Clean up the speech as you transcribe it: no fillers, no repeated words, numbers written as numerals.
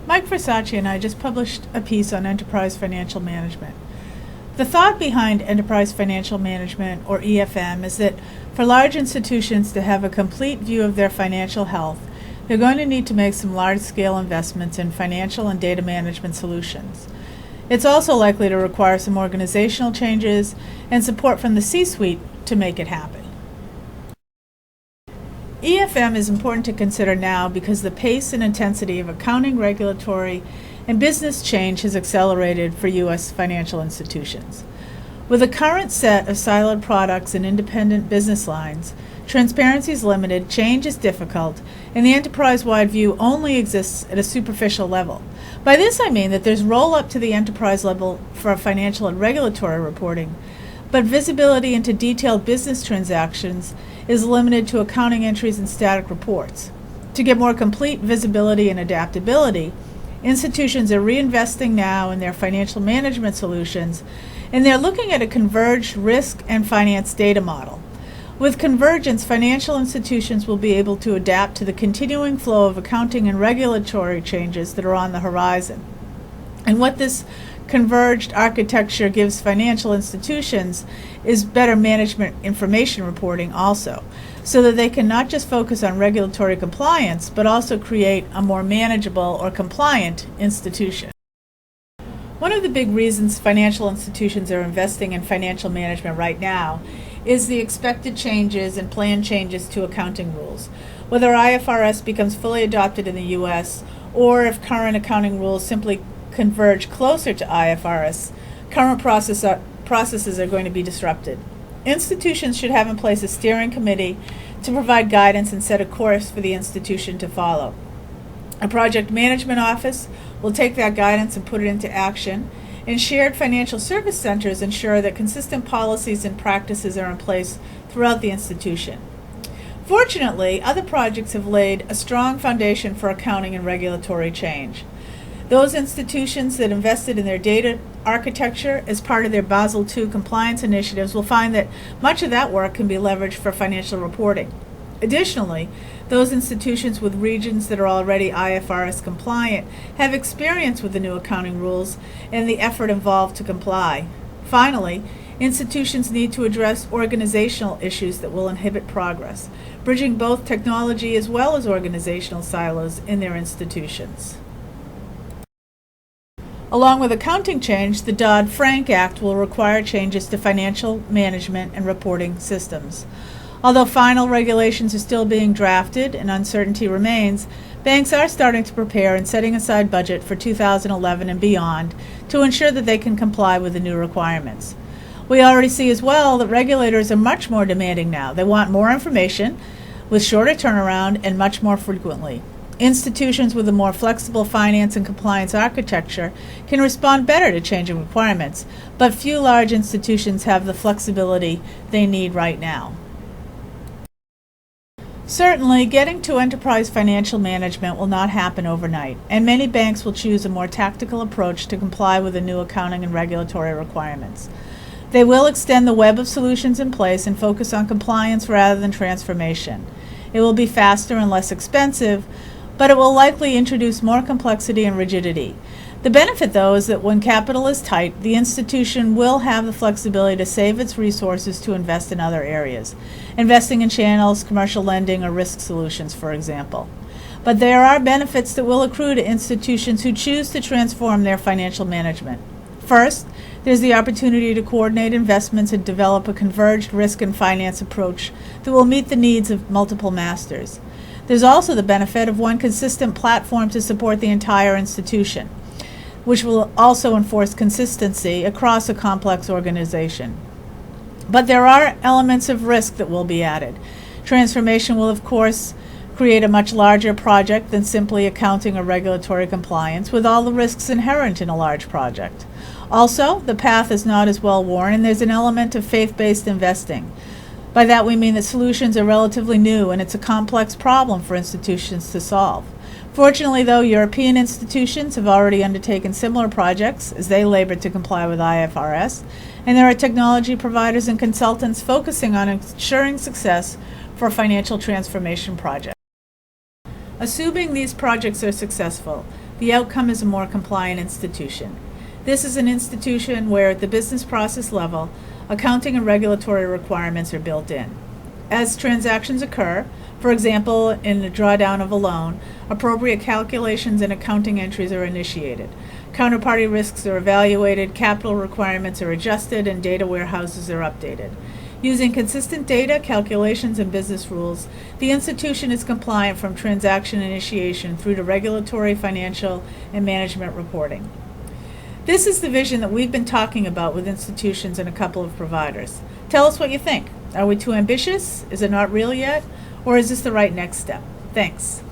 Mike Versace and I just published a piece on enterprise financial management. The thought behind enterprise financial management, or EFM, is that for large institutions to have a complete view of their financial health, they're going to need to make some large-scale investments in financial and data management solutions. It's also likely to require some organizational changes and support from the C-suite to make it happen. EFM is important to consider now because the pace and intensity of accounting, regulatory, and business change has accelerated for U.S. financial institutions. With a current set of siloed products and independent business lines, transparency is limited, change is difficult, and the enterprise-wide view only exists at a superficial level. By this I mean that there's roll-up to the enterprise level for financial and regulatory reporting, but visibility into detailed business transactions is limited to accounting entries and static reports. To get more complete visibility and adaptability, institutions are reinvesting now in their financial management solutions, and they're looking at a converged risk and finance data model. With convergence, financial institutions will be able to adapt to the continuing flow of accounting and regulatory changes that are on the horizon. And what this converged architecture gives financial institutions is better management information reporting also, so that they can not just focus on regulatory compliance, but also create a more manageable or compliant institution. One of the big reasons financial institutions are investing in financial management right now is the expected changes and planned changes to accounting rules. Whether IFRS becomes fully adopted in the U.S. or if current accounting rules simply converge closer to IFRS, current processes are going to be disrupted. Institutions should have in place a steering committee to provide guidance and set a course for the institution to follow. A project management office will take that guidance and put it into action, and shared financial service centers ensure that consistent policies and practices are in place throughout the institution. Fortunately, other projects have laid a strong foundation for accounting and regulatory change. Those institutions that invested in their data architecture as part of their Basel II compliance initiatives will find that much of that work can be leveraged for financial reporting. Additionally, those institutions with regions that are already IFRS compliant have experience with the new accounting rules and the effort involved to comply. Finally, institutions need to address organizational issues that will inhibit progress, bridging both technology as well as organizational silos in their institutions. Along with accounting change, the Dodd-Frank Act will require changes to financial management and reporting systems. Although final regulations are still being drafted and uncertainty remains, banks are starting to prepare and setting aside budget for 2011 and beyond to ensure that they can comply with the new requirements. We already see as well that regulators are much more demanding now. They want more information with shorter turnaround and much more frequently. Institutions with a more flexible finance and compliance architecture can respond better to changing requirements, but few large institutions have the flexibility they need right now. Certainly, getting to enterprise financial management will not happen overnight, and many banks will choose a more tactical approach to comply with the new accounting and regulatory requirements. They will extend the web of solutions in place and focus on compliance rather than transformation. It will be faster and less expensive, but it will likely introduce more complexity and rigidity. The benefit, though, is that when capital is tight, the institution will have the flexibility to save its resources to invest in other areas, investing in channels, commercial lending, or risk solutions, for example. But there are benefits that will accrue to institutions who choose to transform their financial management. First, there's the opportunity to coordinate investments and develop a converged risk and finance approach that will meet the needs of multiple masters. There's also the benefit of one consistent platform to support the entire institution, which will also enforce consistency across a complex organization. But there are elements of risk that will be added. Transformation will, of course, create a much larger project than simply accounting or regulatory compliance, with all the risks inherent in a large project. Also, the path is not as well worn, and there's an element of faith-based investing. By that we mean that solutions are relatively new and it's a complex problem for institutions to solve. Fortunately, though, European institutions have already undertaken similar projects as they labor to comply with IFRS, and there are technology providers and consultants focusing on ensuring success for financial transformation projects. Assuming these projects are successful, The outcome is a more compliant institution. This is an institution where, at the business process level, accounting and regulatory requirements are built in. As transactions occur, for example, in the drawdown of a loan, appropriate calculations and accounting entries are initiated. Counterparty risks are evaluated, capital requirements are adjusted, and data warehouses are updated. Using consistent data, calculations, and business rules, the institution is compliant from transaction initiation through to regulatory, financial, and management reporting. This is the vision that we've been talking about with institutions and a couple of providers. Tell us what you think. Are we too ambitious? Is it not real yet? Or is this the right next step? Thanks.